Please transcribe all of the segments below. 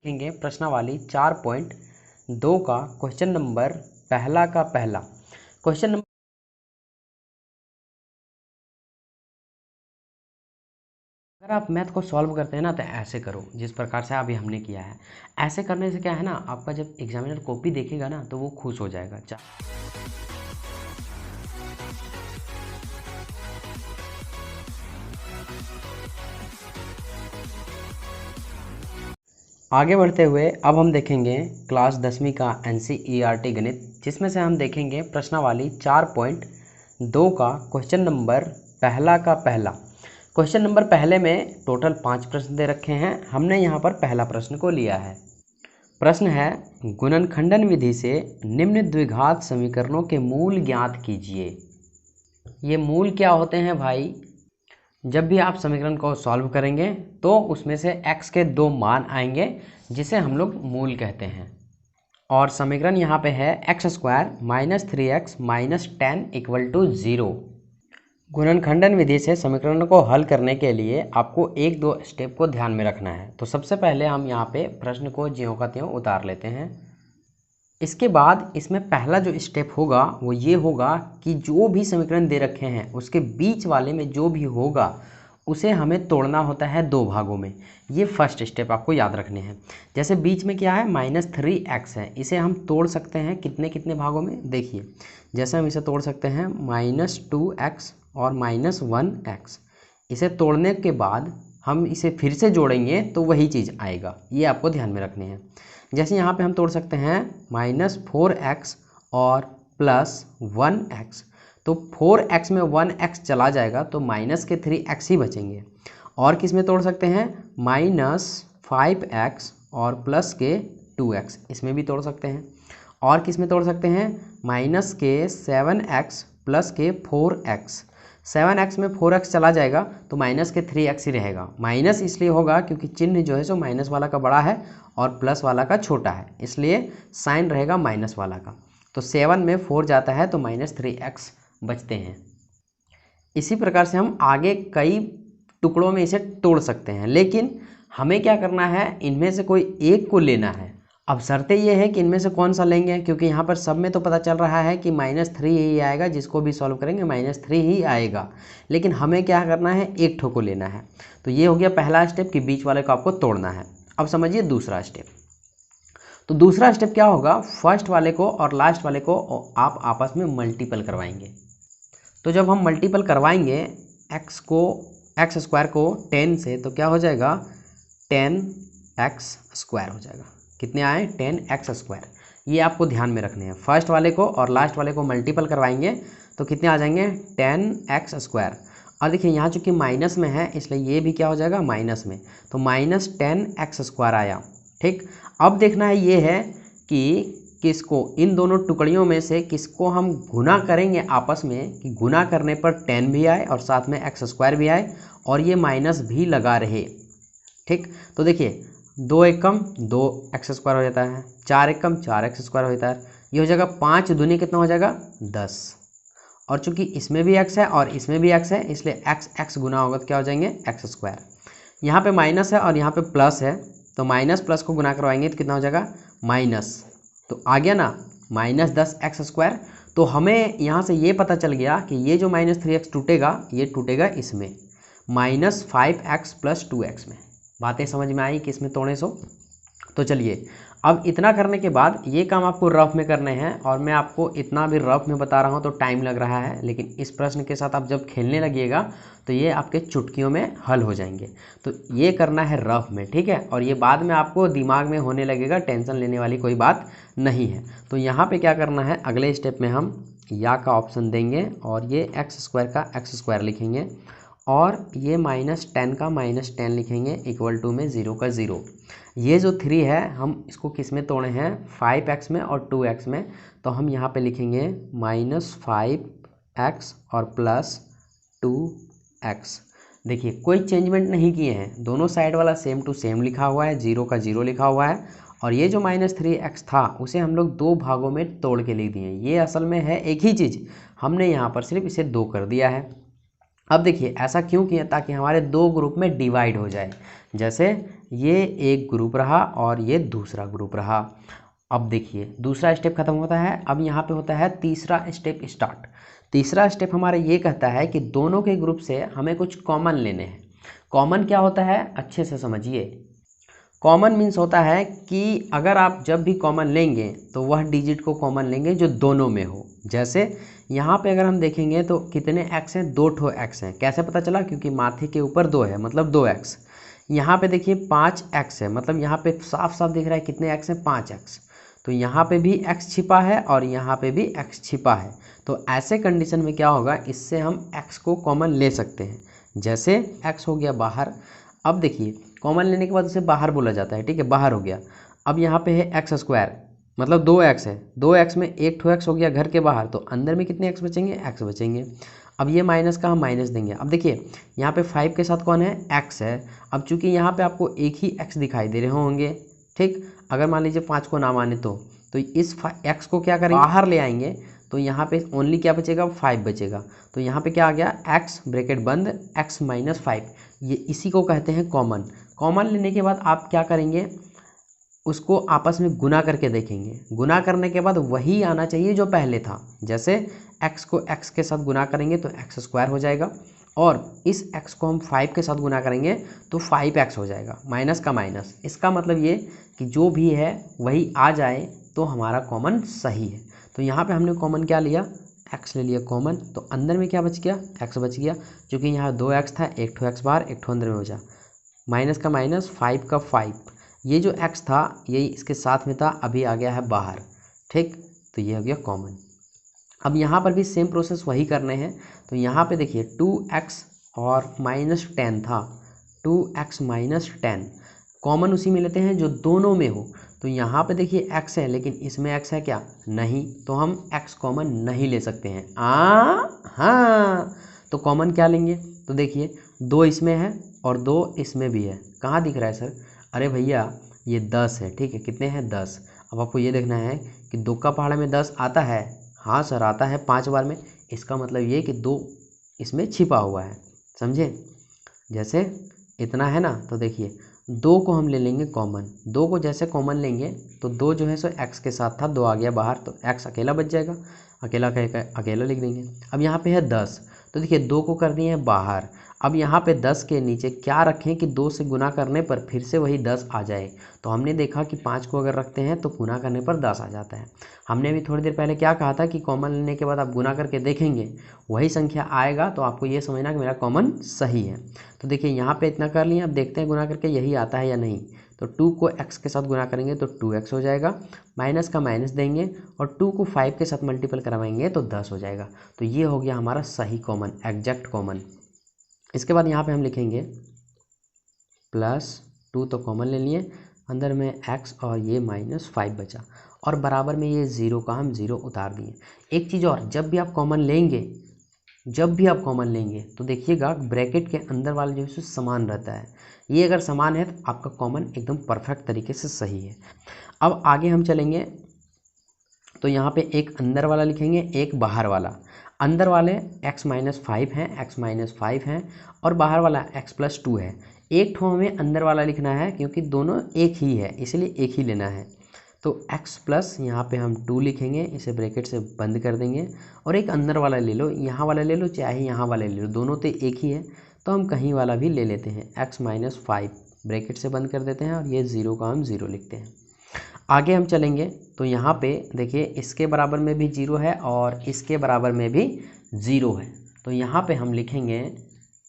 देखेंगे प्रश्नावली 4.2 का क्वेश्चन नंबर पहला का पहला क्वेश्चन नंबर। अगर आप मैथ को सॉल्व करते हैं ना तो ऐसे करो जिस प्रकार से अभी हमने किया है। ऐसे करने से क्या है ना, आपका जब एग्जामिनर कॉपी देखेगा ना तो वो खुश हो जाएगा। आगे बढ़ते हुए अब हम देखेंगे क्लास 10वीं का NCERT गणित, जिसमें से हम देखेंगे प्रश्नावली 4.2 का क्वेश्चन नंबर पहला का पहला। क्वेश्चन नंबर पहले में टोटल 5 प्रश्न दे रखे हैं। हमने यहाँ पर पहला प्रश्न को लिया है। प्रश्न है, गुणनखंडन विधि से निम्न द्विघात समीकरणों के मूल ज्ञात कीजिए। ये मूल क्या होते हैं भाई? जब भी आप समीकरण को सॉल्व करेंगे तो उसमें से x के 2 मान आएंगे जिसे हम लोग मूल कहते हैं। और समीकरण यहाँ पे है x² - 3x - 10 = 0। गुणनखंडन विधि से समीकरण को हल करने के लिए आपको 1-2 स्टेप को ध्यान में रखना है। तो सबसे पहले हम यहाँ पे प्रश्न को ज्यों का त्यों उतार लेते हैं। इसके बाद इसमें पहला जो स्टेप होगा वो ये होगा कि जो भी समीकरण दे रखे हैं उसके बीच वाले में जो भी होगा उसे हमें तोड़ना होता है 2 भागों में। ये फर्स्ट स्टेप आपको याद रखने हैं। जैसे बीच में क्या है, -3x है, इसे हम तोड़ सकते हैं कितने कितने भागों में। देखिए, जैसे हम इसे तोड़ सकते हैं -2x और -1x। इसे तोड़ने के बाद हम इसे फिर से जोड़ेंगे तो वही चीज़ आएगा। ये आपको ध्यान में रखने हैं। जैसे यहाँ पे हम तोड़ सकते हैं -4x और +1x। तो 4x में 1x चला जाएगा तो माइनस के 3x ही बचेंगे। और किस में तोड़ सकते हैं, -5x और प्लस के 2x, इसमें भी तोड़ सकते हैं। और किस में तोड़ सकते हैं, माइनस के 7x प्लस के 4x। 7x में 4x चला जाएगा तो माइनस के 3x ही रहेगा। माइनस इसलिए होगा क्योंकि चिन्ह जो है सो माइनस वाला का बड़ा है और प्लस वाला का छोटा है, इसलिए साइन रहेगा माइनस वाला का। तो 7 में 4 जाता है तो -3x बचते हैं। इसी प्रकार से हम आगे कई टुकड़ों में इसे तोड़ सकते हैं, लेकिन हमें क्या करना है, इनमें से कोई एक को लेना है। अब शर्तें ये है कि इनमें से कौन सा लेंगे, क्योंकि यहाँ पर सब में तो पता चल रहा है कि -3 ही आएगा। जिसको भी सॉल्व करेंगे -3 ही आएगा, लेकिन हमें क्या करना है, एक ठो को लेना है। तो ये हो गया पहला स्टेप कि बीच वाले को आपको तोड़ना है। अब समझिए दूसरा स्टेप। तो दूसरा स्टेप क्या होगा, फर्स्ट वाले को और लास्ट वाले को आप आपस में मल्टीपल करवाएंगे। तो जब हम मल्टीपल करवाएंगे x² को 10 से तो क्या हो जाएगा, 10x² हो जाएगा। कितने आए, 10x²। ये आपको ध्यान में रखने हैं। फर्स्ट वाले को और लास्ट वाले को मल्टीपल करवाएंगे तो कितने आ जाएंगे, 10x²। और देखिए यहाँ चूँकि माइनस में है इसलिए ये भी क्या हो जाएगा, माइनस में, तो -10x² आया। ठीक, अब देखना है ये है कि किसको, इन दोनों टुकड़ियों में से किसको हम गुना करेंगे आपस में, कि गुना करने पर 10 भी आए और साथ में x² भी आए और ये माइनस भी लगा रहे। ठीक, तो देखिए 2 एकम 2x² हो जाता है, 4 एकम 4x² हो जाता है। ये हो जाएगा 5 दूनी कितना हो जाएगा, 10। और चूंकि इसमें भी x है और इसमें भी x है इसलिए x गुना होगा तो क्या हो जाएंगे, x²। यहाँ पे माइनस है और यहाँ पे प्लस है तो माइनस प्लस को गुना करवाएंगे तो कितना हो जाएगा, माइनस। तो आ गया ना, -10x²। तो हमें यहाँ से ये पता चल गया कि ये जो -3x टूटेगा ये टूटेगा इसमें -5x + 2x में। बातें समझ में आई कि इसमें तोड़े सो। तो चलिए, अब इतना करने के बाद ये काम आपको रफ में करने हैं, और मैं आपको इतना भी रफ में बता रहा हूँ तो टाइम लग रहा है, लेकिन इस प्रश्न के साथ आप जब खेलने लगिएगा तो ये आपके चुटकियों में हल हो जाएंगे। तो ये करना है रफ में, ठीक है, और ये बाद में आपको दिमाग में होने लगेगा, टेंशन लेने वाली कोई बात नहीं है। तो यहाँ पर क्या करना है, अगले स्टेप में हम या का ऑप्शन देंगे और ये x² का x² लिखेंगे और ये -10 का -10 लिखेंगे = में 0 का 0। ये जो 3 है हम इसको किस में तोड़े हैं, 5x में और 2x में। तो हम यहाँ पे लिखेंगे -5x और +2x। देखिए कोई चेंजमेंट नहीं किए हैं, दोनों साइड वाला सेम टू सेम लिखा हुआ है, 0 का 0 लिखा हुआ है। और ये जो -3x था उसे हम लोग 2 भागों में तोड़ के लिख दिए। ये असल में है एक ही चीज़, हमने यहाँ पर सिर्फ इसे 2 कर दिया है। अब देखिए ऐसा क्यों किया, ताकि हमारे 2 ग्रुप में डिवाइड हो जाए। जैसे ये एक ग्रुप रहा और ये दूसरा ग्रुप रहा। अब देखिए दूसरा स्टेप खत्म होता है, अब यहाँ पे होता है तीसरा स्टेप स्टार्ट। तीसरा स्टेप हमारा ये कहता है कि दोनों के ग्रुप से हमें कुछ कॉमन लेने हैं। कॉमन क्या होता है, अच्छे से समझिए। कॉमन मीन्स होता है कि अगर आप जब भी कॉमन लेंगे तो वह डिजिट को कॉमन लेंगे जो दोनों में हो। जैसे यहाँ पे अगर हम देखेंगे तो कितने एक्स हैं, 2 ठो एक्स हैं। कैसे पता चला, क्योंकि माथे के ऊपर 2 है मतलब 2 एक्स। यहाँ पे देखिए 5 एक्स है, मतलब यहाँ पे साफ साफ दिख रहा है कितने एक्स हैं, 5 एक्स। तो यहाँ पे भी एक्स छिपा है और यहाँ पे भी एक्स छिपा है। तो ऐसे कंडीशन में क्या होगा, इससे हम एक्स को कॉमन ले सकते हैं। जैसे एक्स हो गया बाहर। अब देखिए कॉमन लेने के बाद उसे बाहर बोला जाता है, ठीक है, बाहर हो गया। अब यहाँ पे है एक्स स्क्वायर, मतलब 2 एक्स है। 2 एक्स में एक ठो एक्स हो गया घर के बाहर, तो अंदर में कितने एक्स बचेंगे, एक्स बचेंगे। अब ये माइनस का हम माइनस देंगे। अब देखिए यहाँ पे 5 के साथ कौन है, एक्स है। अब चूंकि यहाँ पे आपको एक ही एक्स दिखाई दे रहे होंगे, ठीक। अगर मान लीजिए 5 को ना माने तो इस एक्स को क्या करेंगे, बाहर ले आएंगे। तो यहाँ पे ओनली क्या बचेगा, 5 बचेगा। तो यहाँ पे क्या आ गया, एक्स ब्रैकेट बंद एक्स माइनस 5। ये इसी को कहते हैं कॉमन। कॉमन लेने के बाद आप क्या करेंगे, उसको आपस में गुना करके देखेंगे। गुना करने के बाद वही आना चाहिए जो पहले था। जैसे x को x के साथ गुना करेंगे तो एक्स स्क्वायर हो जाएगा, और इस x को हम 5 के साथ गुना करेंगे तो 5x हो जाएगा, माइनस का माइनस। इसका मतलब ये कि जो भी है वही आ जाए तो हमारा कॉमन सही है। तो यहाँ पे हमने कॉमन क्या लिया, x ले लिया कॉमन। तो अंदर में क्या बच गया, x बच गया। क्योंकि यहाँ 2x था, एक ठो x बाहर एक ठो अंदर में हो जा, माइनस का माइनस 5 का 5। ये जो x था ये इसके साथ में था, अभी आ गया है बाहर, ठीक। तो ये हो गया कॉमन। अब यहाँ पर भी सेम प्रोसेस वही करने हैं। तो यहाँ पे देखिए 2x और माइनस 10 था, 2x माइनस 10 कॉमन उसी में लेते हैं जो दोनों में हो। तो यहाँ पे देखिए x है लेकिन इसमें x है क्या, नहीं, तो हम x कॉमन नहीं ले सकते हैं। हाँ, तो कॉमन क्या लेंगे, तो देखिए 2 इसमें है और 2 इसमें भी है। कहाँ दिख रहा है सर, अरे भैया ये 10 है, ठीक है, कितने हैं 10। अब आपको ये देखना है कि 2 का पहाड़ा में 10 आता है, हाँ सर आता है 5 बार में। इसका मतलब ये कि 2 इसमें छिपा हुआ है, समझे। जैसे इतना है ना, तो देखिए 2 को हम ले लेंगे कॉमन। 2 को जैसे कॉमन लेंगे तो 2 जो है सो x के साथ था, 2 आ गया बाहर तो x अकेला बच जाएगा, अकेला अकेला लिख देंगे। अब यहाँ पे है 10, तो देखिए 2 को कर दिए हैं बाहर। अब यहाँ पे 10 के नीचे क्या रखें कि 2 से गुना करने पर फिर से वही 10 आ जाए। तो हमने देखा कि 5 को अगर रखते हैं तो गुना करने पर 10 आ जाता है। हमने भी थोड़ी देर पहले क्या कहा था कि कॉमन लेने के बाद आप गुना करके देखेंगे, वही संख्या आएगा तो आपको ये समझना कि मेरा कॉमन सही है। तो देखिए यहाँ पे इतना कर लिए, अब देखते हैं गुना करके यही आता है या नहीं। तो 2 को x के साथ गुना करेंगे तो 2x हो जाएगा, माइनस का माइनस देंगे और 2 को 5 के साथ मल्टीपल करवाएंगे तो 10 हो जाएगा। तो ये हो गया हमारा सही कॉमन, एग्जैक्ट कॉमन। इसके बाद यहाँ पे हम लिखेंगे +2 तो कॉमन ले लिए, अंदर में x और ये -5 बचा, और बराबर में ये 0 का हम 0 उतार दिए। एक चीज़ और, जब भी आप कॉमन लेंगे तो देखिएगा ब्रैकेट के अंदर वाला जो है समान रहता है। ये अगर समान है तो आपका कॉमन एकदम परफेक्ट तरीके से सही है। अब आगे हम चलेंगे तो यहाँ पे एक अंदर वाला लिखेंगे, एक बाहर वाला। अंदर वाले x -5 हैं, x -5 हैं, और बाहर वाला x +2 है। एक ठो हमें अंदर वाला लिखना है क्योंकि दोनों एक ही है, इसलिए एक ही लेना है। तो x प्लस यहाँ पे हम 2 लिखेंगे, इसे ब्रैकेट से बंद कर देंगे, और एक अंदर वाला ले लो, यहाँ वाला ले लो चाहे यहाँ वाला ले लो, दोनों तो एक ही है, तो हम कहीं वाला भी ले लेते हैं। x -5 ब्रैकेट से बंद कर देते हैं और ये 0 का हम 0 लिखते हैं। आगे हम चलेंगे तो यहाँ पे देखिए इसके बराबर में भी 0 है और इसके बराबर में भी 0 है। तो यहाँ पे हम लिखेंगे,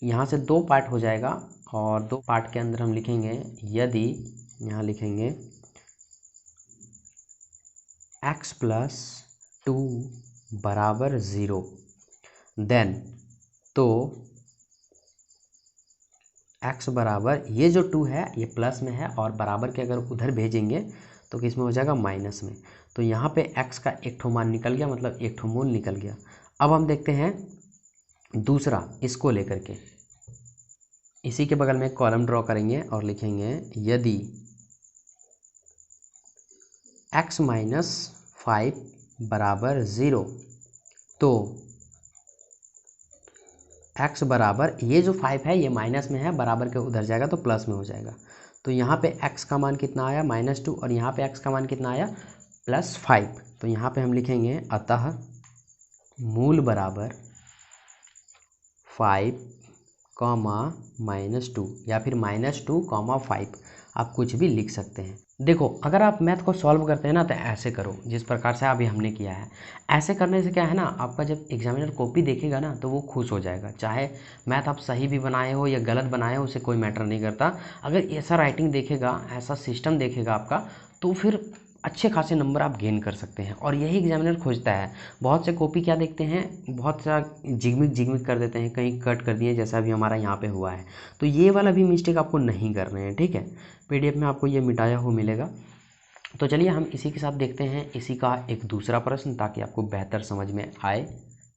यहाँ से 2 पार्ट हो जाएगा और 2 पार्ट के अंदर हम लिखेंगे यदि, यहाँ लिखेंगे x + 2 बराबर 0, देन तो x बराबर, ये जो 2 है ये प्लस में है और बराबर के अगर उधर भेजेंगे तो किस में हो जाएगा, माइनस में। तो यहाँ पे x का एक ठो मान निकल गया, मतलब एक ठो मूल निकल गया। अब हम देखते हैं दूसरा, इसको लेकर के इसी के बगल में एक कॉलम ड्रॉ करेंगे और लिखेंगे यदि x -5 बराबर 0, तो x बराबर, ये जो 5 है ये माइनस में है, बराबर के उधर जाएगा तो प्लस में हो जाएगा। तो यहाँ पे x का मान कितना आया -2 और यहाँ पे x का मान कितना आया +5। तो यहाँ पे हम लिखेंगे अतः मूल बराबर 5, -2 या फिर -2, 5 आप कुछ भी लिख सकते हैं। देखो अगर आप मैथ को सॉल्व करते हैं ना तो ऐसे करो जिस प्रकार से अभी हमने किया है। ऐसे करने से क्या है ना, आपका जब एग्जामिनर कॉपी देखेगा ना तो वो खुश हो जाएगा। चाहे मैथ आप सही भी बनाए हो या गलत बनाए हो, उसे कोई मैटर नहीं करता। अगर ऐसा राइटिंग देखेगा, ऐसा सिस्टम देखेगा आपका, तो फिर अच्छे खासे नंबर आप गेन कर सकते हैं। और यही एग्जामिनर खोजता है। बहुत से कॉपी क्या देखते हैं, बहुत सा जिगमिग कर देते हैं, कहीं कट कर दिए जैसा अभी हमारा यहाँ पे हुआ है। तो ये वाला भी मिस्टेक आपको नहीं करना है, ठीक है। PDF में आपको ये मिटाया हुआ मिलेगा। तो चलिए हम इसी के साथ देखते हैं इसी का एक दूसरा प्रश्न, ताकि आपको बेहतर समझ में आए।